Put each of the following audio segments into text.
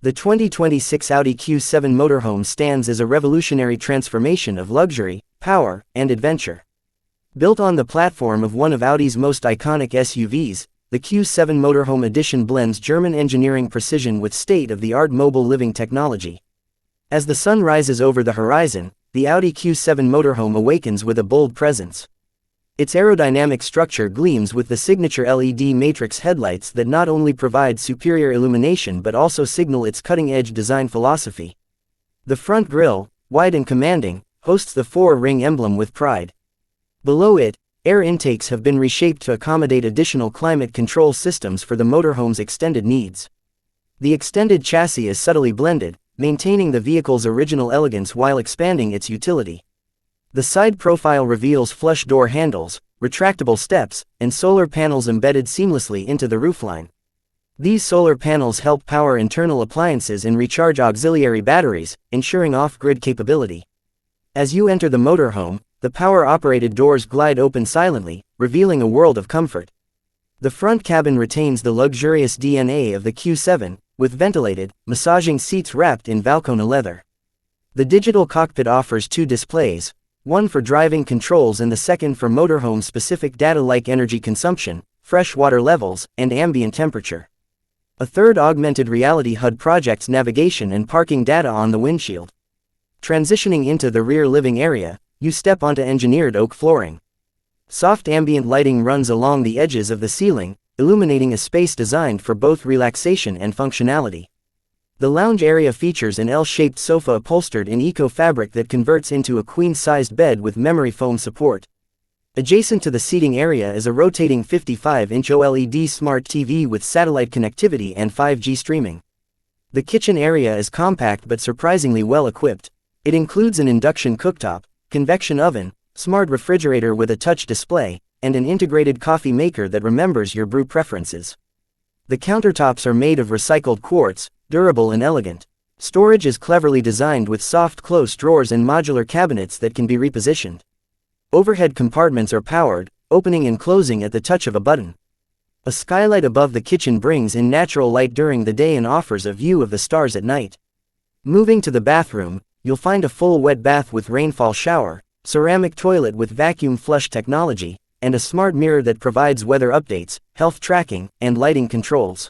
The 2026 Audi Q7 Motorhome stands as a revolutionary transformation of luxury, power, and adventure. Built on the platform of one of Audi's most iconic SUVs, the Q7 Motorhome Edition blends German engineering precision with state-of-the-art mobile living technology. As the sun rises over the horizon, the Audi Q7 Motorhome awakens with a bold presence. Its aerodynamic structure gleams with the signature LED matrix headlights that not only provide superior illumination but also signal its cutting-edge design philosophy. The front grille, wide and commanding, hosts the four-ring emblem with pride. Below it, air intakes have been reshaped to accommodate additional climate control systems for the motorhome's extended needs. The extended chassis is subtly blended, maintaining the vehicle's original elegance while expanding its utility. The side profile reveals flush door handles, retractable steps, and solar panels embedded seamlessly into the roofline. These solar panels help power internal appliances and recharge auxiliary batteries, ensuring off-grid capability. As you enter the motorhome, the power-operated doors glide open silently, revealing a world of comfort. The front cabin retains the luxurious DNA of the Q7, with ventilated, massaging seats wrapped in Valcona leather. The digital cockpit offers two displays, one for driving controls and the second for motorhome-specific data like energy consumption, fresh water levels, and ambient temperature. A third augmented reality HUD projects navigation and parking data on the windshield. Transitioning into the rear living area, you step onto engineered oak flooring. Soft ambient lighting runs along the edges of the ceiling, illuminating a space designed for both relaxation and functionality. The lounge area features an L-shaped sofa upholstered in eco-fabric that converts into a queen-sized bed with memory foam support. Adjacent to the seating area is a rotating 55-inch OLED smart TV with satellite connectivity and 5G streaming. The kitchen area is compact but surprisingly well equipped. It includes an induction cooktop, convection oven, smart refrigerator with a touch display, and an integrated coffee maker that remembers your brew preferences. The countertops are made of recycled quartz, durable and elegant. Storage is cleverly designed with soft close drawers and modular cabinets that can be repositioned. Overhead compartments are powered, opening and closing at the touch of a button. A skylight above the kitchen brings in natural light during the day and offers a view of the stars at night. Moving to the bathroom, you'll find a full wet bath with rainfall shower, ceramic toilet with vacuum flush technology, and a smart mirror that provides weather updates, health tracking, and lighting controls.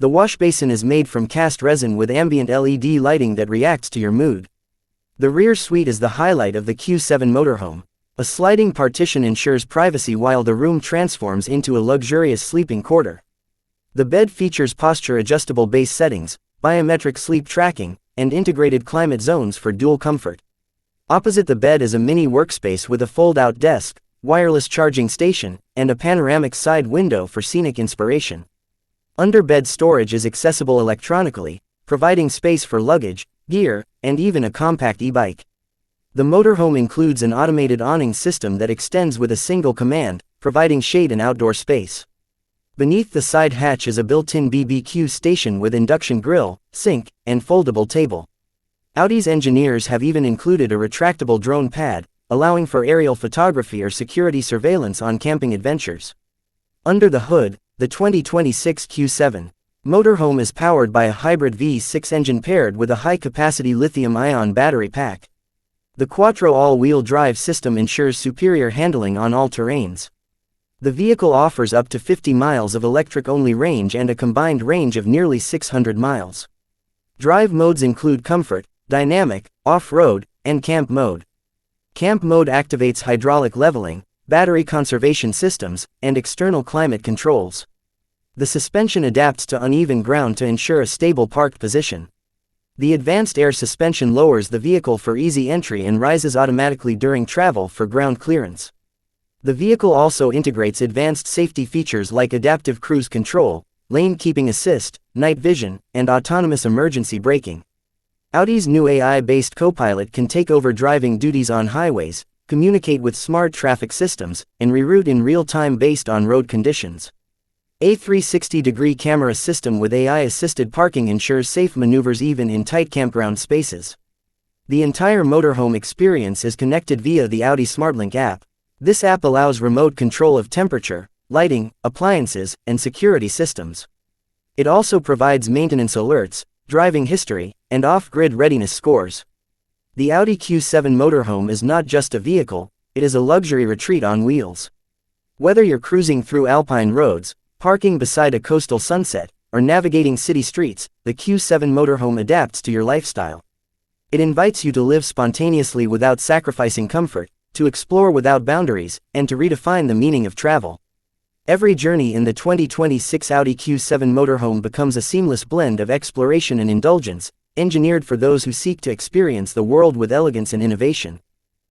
The wash basin is made from cast resin with ambient LED lighting that reacts to your mood. The rear suite is the highlight of the Q7 Motorhome. A sliding partition ensures privacy while the room transforms into a luxurious sleeping quarter. The bed features posture-adjustable base settings, biometric sleep tracking, and integrated climate zones for dual comfort. Opposite the bed is a mini workspace with a fold-out desk, wireless charging station, and a panoramic side window for scenic inspiration. Under-bed storage is accessible electronically, providing space for luggage, gear, and even a compact e-bike. The motorhome includes an automated awning system that extends with a single command, providing shade and outdoor space. Beneath the side hatch is a built-in BBQ station with induction grill, sink, and foldable table. Audi's engineers have even included a retractable drone pad, allowing for aerial photography or security surveillance on camping adventures. Under the hood, the 2026 Q7 Motorhome is powered by a hybrid V6 engine paired with a high-capacity lithium-ion battery pack. The Quattro all-wheel drive system ensures superior handling on all terrains. The vehicle offers up to 50 miles of electric-only range and a combined range of nearly 600 miles. Drive modes include Comfort, Dynamic, Off-Road, and Camp mode. Camp mode activates hydraulic leveling, battery conservation systems, and external climate controls. The suspension adapts to uneven ground to ensure a stable parked position. The advanced air suspension lowers the vehicle for easy entry and rises automatically during travel for ground clearance. The vehicle also integrates advanced safety features like adaptive cruise control, lane keeping assist, night vision, and autonomous emergency braking. Audi's new AI-based co-pilot can take over driving duties on highways, communicate with smart traffic systems, and reroute in real time based on road conditions. A 360-degree camera system with AI-assisted parking ensures safe maneuvers even in tight campground spaces. The entire motorhome experience is connected via the Audi SmartLink app. This app allows remote control of temperature, lighting, appliances, and security systems. It also provides maintenance alerts, driving history, and off-grid readiness scores. The Audi Q7 Motorhome is not just a vehicle, it is a luxury retreat on wheels. Whether you're cruising through alpine roads, parking beside a coastal sunset, or navigating city streets, the Q7 Motorhome adapts to your lifestyle. It invites you to live spontaneously without sacrificing comfort, to explore without boundaries, and to redefine the meaning of travel. Every journey in the 2026 Audi Q7 Motorhome becomes a seamless blend of exploration and indulgence, engineered for those who seek to experience the world with elegance and innovation.